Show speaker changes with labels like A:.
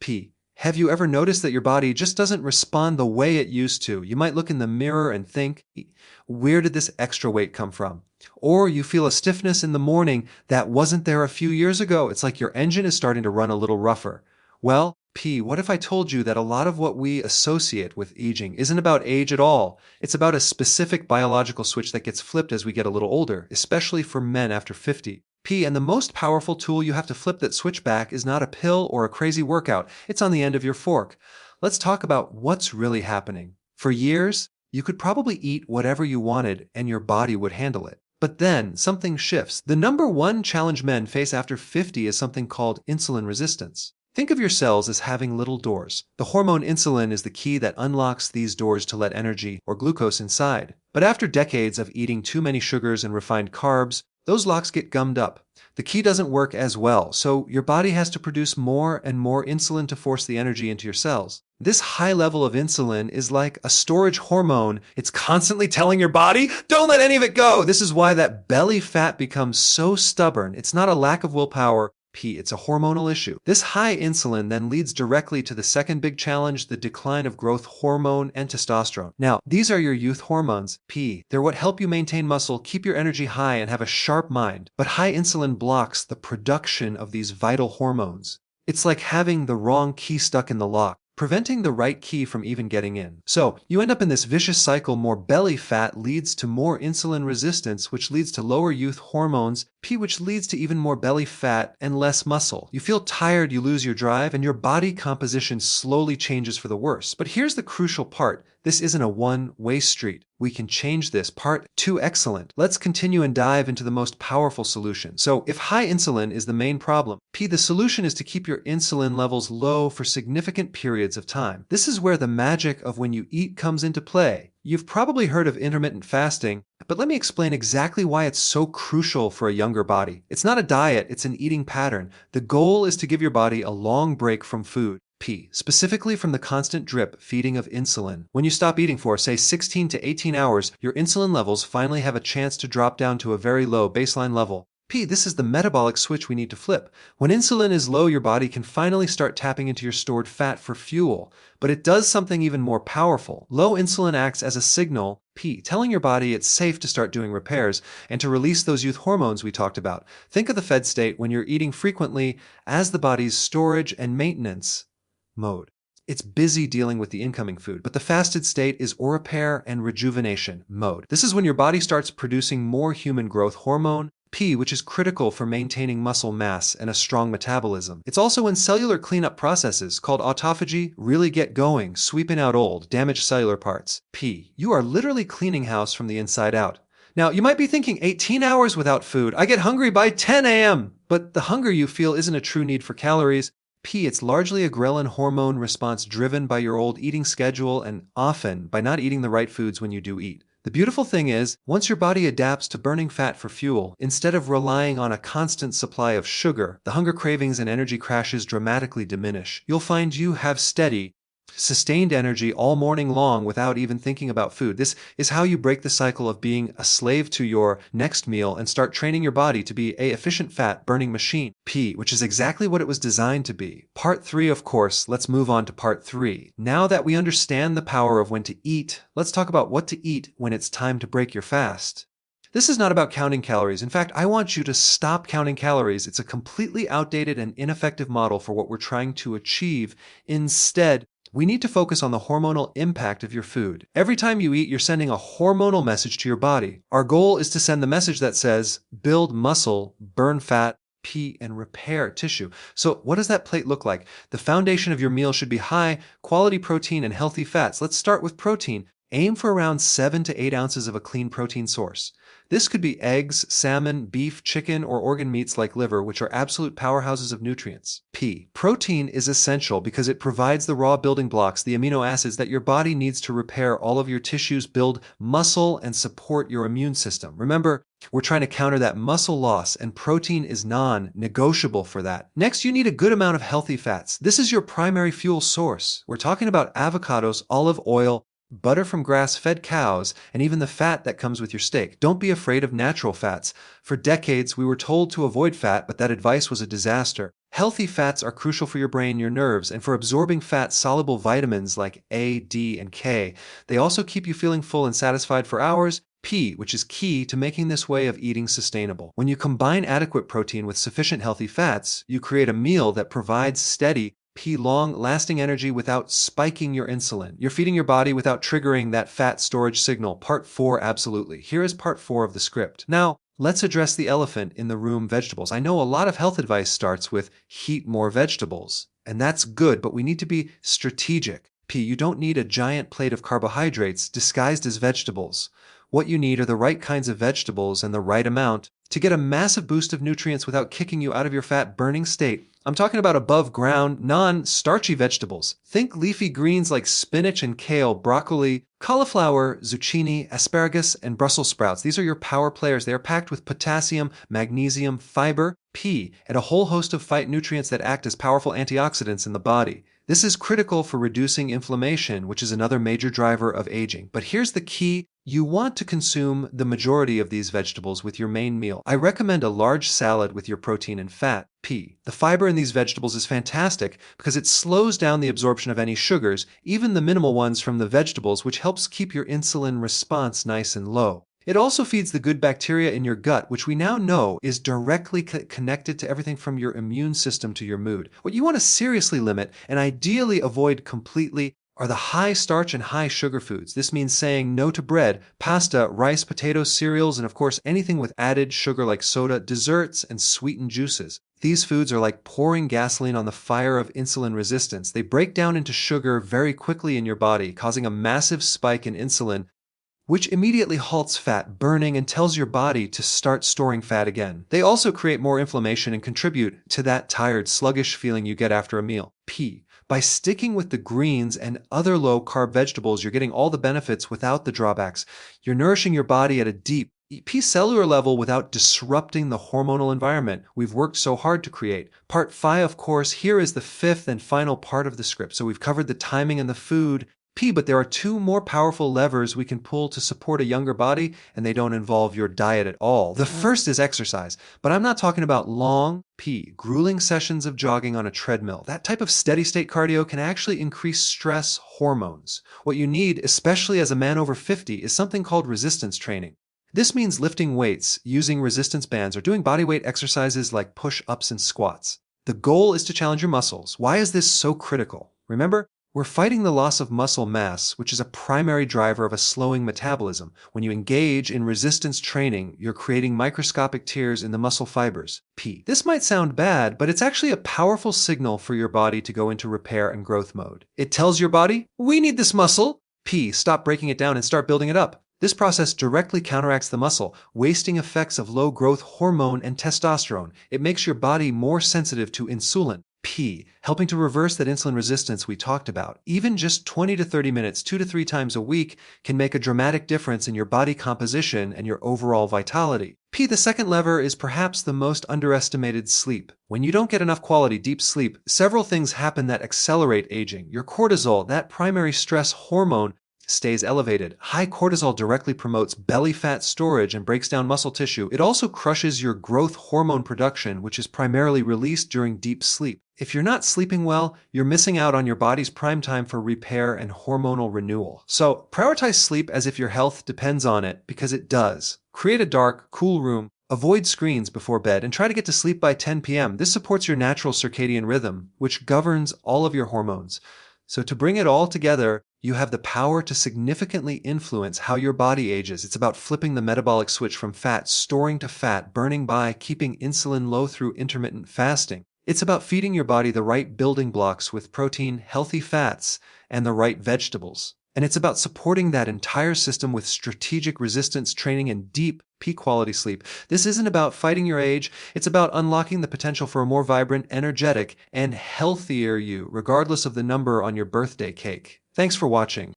A: P. Have you ever noticed that your body just doesn't respond the way it used to? You might look in the mirror and think, where did this extra weight come from? Or you feel a stiffness in the morning that wasn't there a few years ago. It's like your engine is starting to run a little rougher. Well, P, what if I told you that a lot of what we associate with aging isn't about age at all? It's about a specific biological switch that gets flipped as we get a little older, especially for men after 50. P, and the most powerful tool you have to flip that switch back is not a pill or a crazy workout. It's on the end of your fork. Let's talk about what's really happening. For years, you could probably eat whatever you wanted and your body would handle it. But then something shifts. The number one challenge men face after 50 is something called insulin resistance. Think of your cells as having little doors. The hormone insulin is the key that unlocks these doors to let energy or glucose inside. But after decades of eating too many sugars and refined carbs, those locks get gummed up. The key doesn't work as well, so your body has to produce more and more insulin to force the energy into your cells. This high level of insulin is like a storage hormone. It's constantly telling your body, don't let any of it go. This is why that belly fat becomes so stubborn. It's not a lack of willpower. P, it's a hormonal issue. This high insulin then leads directly to the second big challenge, the decline of growth hormone and testosterone. Now, these are your youth hormones, P. They're what help you maintain muscle, keep your energy high, and have a sharp mind. But high insulin blocks the production of these vital hormones. It's like having the wrong key stuck in the lock, preventing the right key from even getting in. So you end up in this vicious cycle. More belly fat leads to more insulin resistance, which leads to lower youth hormones, P, which leads to even more belly fat and less muscle. You feel tired, you lose your drive, and your body composition slowly changes for the worse. But here's the crucial part. This isn't a one-way street. We can change this. Part 2, excellent. Let's continue and dive into the most powerful solution. So if high insulin is the main problem, P, the solution is to keep your insulin levels low for significant periods of time. This is where the magic of when you eat comes into play. You've probably heard of intermittent fasting, but let me explain exactly why it's so crucial for a younger body. It's not a diet, it's an eating pattern. The goal is to give your body a long break from food. P, specifically from the constant drip feeding of insulin. When you stop eating for, say, 16 to 18 hours, your insulin levels finally have a chance to drop down to a very low baseline level. P, this is the metabolic switch we need to flip. When insulin is low, your body can finally start tapping into your stored fat for fuel. But it does something even more powerful. Low insulin acts as a signal, P, telling your body it's safe to start doing repairs and to release those youth hormones we talked about. Think of the fed state when you're eating frequently as the body's storage and maintenance mode. It's busy dealing with the incoming food, but the fasted state is repair and rejuvenation mode. This is when your body starts producing more human growth hormone, P, which is critical for maintaining muscle mass and a strong metabolism. It's also when cellular cleanup processes called autophagy really get going, sweeping out old, damaged cellular parts. P, you are literally cleaning house from the inside out. Now, you might be thinking 18 hours without food. I get hungry by 10 a.m. But the hunger you feel isn't a true need for calories. P, it's largely a ghrelin hormone response driven by your old eating schedule and often by not eating the right foods when you do eat. The beautiful thing is, once your body adapts to burning fat for fuel, instead of relying on a constant supply of sugar, the hunger cravings and energy crashes dramatically diminish. You'll find you have steady, sustained energy all morning long without even thinking about food. This is how you break the cycle of being a slave to your next meal and start training your body to be an efficient fat-burning machine. P, which is exactly what it was designed to be. Part 3, of course, let's move on to part 3. Now that we understand the power of when to eat, let's talk about what to eat when it's time to break your fast. This is not about counting calories. In fact, I want you to stop counting calories. It's a completely outdated and ineffective model for what we're trying to achieve. Instead, we need to focus on the hormonal impact of your food. Every time you eat, you're sending a hormonal message to your body. Our goal is to send the message that says, build muscle, burn fat, P, and repair tissue. So what does that plate look like? The foundation of your meal should be high quality protein and healthy fats. Let's start with protein. Aim for around 7 to 8 ounces of a clean protein source. This could be eggs, salmon, beef, chicken, or organ meats like liver, which are absolute powerhouses of nutrients. P. Protein is essential because it provides the raw building blocks, the amino acids that your body needs to repair all of your tissues, build muscle, and support your immune system. Remember, we're trying to counter that muscle loss, and protein is non-negotiable for that. Next, you need a good amount of healthy fats. This is your primary fuel source. We're talking about avocados, olive oil, butter from grass-fed cows, and even the fat that comes with your steak. Don't be afraid of natural fats. For decades, we were told to avoid fat, but that advice was a disaster. Healthy fats are crucial for your brain, your nerves, and for absorbing fat-soluble vitamins like A, D, and K. They also keep you feeling full and satisfied for hours. P, which is key to making this way of eating sustainable. When you combine adequate protein with sufficient healthy fats, you create a meal that provides steady, long-lasting energy without spiking your insulin. You're feeding your body without triggering that fat storage signal. Part 4, absolutely. Here is part 4 of the script. Now, let's address the elephant in the room, vegetables. I know a lot of health advice starts with eat more vegetables, and that's good, but we need to be strategic. P, you don't need a giant plate of carbohydrates disguised as vegetables. What you need are the right kinds of vegetables and the right amount to get a massive boost of nutrients without kicking you out of your fat-burning state. I'm talking about above-ground, non-starchy vegetables. Think leafy greens like spinach and kale, broccoli, cauliflower, zucchini, asparagus, and Brussels sprouts. These are your power players. They are packed with potassium, magnesium, fiber, P, and a whole host of phytonutrients that act as powerful antioxidants in the body. This is critical for reducing inflammation, which is another major driver of aging. But here's the key. You want to consume the majority of these vegetables with your main meal. I recommend a large salad with your protein and fat. P. The fiber in these vegetables is fantastic because it slows down the absorption of any sugars, even the minimal ones from the vegetables, which helps keep your insulin response nice and low. It also feeds the good bacteria in your gut, which we now know is directly connected to everything from your immune system to your mood. What you want to seriously limit and ideally avoid completely are the high starch and high sugar foods. This means saying no to bread, pasta, rice, potatoes, cereals, and of course anything with added sugar like soda, desserts, and sweetened juices. These foods are like pouring gasoline on the fire of insulin resistance. They break down into sugar very quickly in your body, causing a massive spike in insulin, which immediately halts fat burning and tells your body to start storing fat again. They also create more inflammation and contribute to that tired, sluggish feeling you get after a meal. P. By sticking with the greens and other low-carb vegetables, you're getting all the benefits without the drawbacks. You're nourishing your body at a deep, cellular level without disrupting the hormonal environment we've worked so hard to create. Part 5, of course, here is the fifth and final part of the script. So we've covered the timing and the food, P, but there are two more powerful levers we can pull to support a younger body, and they don't involve your diet at all. The first is exercise, but I'm not talking about long, P, grueling sessions of jogging on a treadmill. That type of steady-state cardio can actually increase stress hormones. What you need, especially as a man over 50, is something called resistance training. This means lifting weights, using resistance bands, or doing bodyweight exercises like push-ups and squats. The goal is to challenge your muscles. Why is this so critical? Remember, we're fighting the loss of muscle mass, which is a primary driver of a slowing metabolism. When you engage in resistance training, you're creating microscopic tears in the muscle fibers. P. This might sound bad, but it's actually a powerful signal for your body to go into repair and growth mode. It tells your body, we need this muscle. P. Stop breaking it down and start building it up. This process directly counteracts the muscle, wasting effects of low growth hormone and testosterone. It makes your body more sensitive to insulin. P, helping to reverse that insulin resistance we talked about. Even just 20 to 30 minutes, 2 to 3 times a week, can make a dramatic difference in your body composition and your overall vitality. P, the second lever, is perhaps the most underestimated: sleep. When you don't get enough quality deep sleep, several things happen that accelerate aging. Your cortisol, that primary stress hormone, stays elevated. High cortisol directly promotes belly fat storage and breaks down muscle tissue. It also crushes your growth hormone production, which is primarily released during deep sleep. If you're not sleeping well, you're missing out on your body's prime time for repair and hormonal renewal. So prioritize sleep as if your health depends on it, because it does. Create a dark, cool room. Avoid screens before bed and try to get to sleep by 10 p.m. This supports your natural circadian rhythm, which governs all of your hormones. So to bring it all together, you have the power to significantly influence how your body ages. It's about flipping the metabolic switch from fat storing to fat burning by keeping insulin low through intermittent fasting. It's about feeding your body the right building blocks with protein, healthy fats, and the right vegetables. And it's about supporting that entire system with strategic resistance training and deep, peak quality sleep. This isn't about fighting your age. It's about unlocking the potential for a more vibrant, energetic, and healthier you, regardless of the number on your birthday cake. Thanks for watching.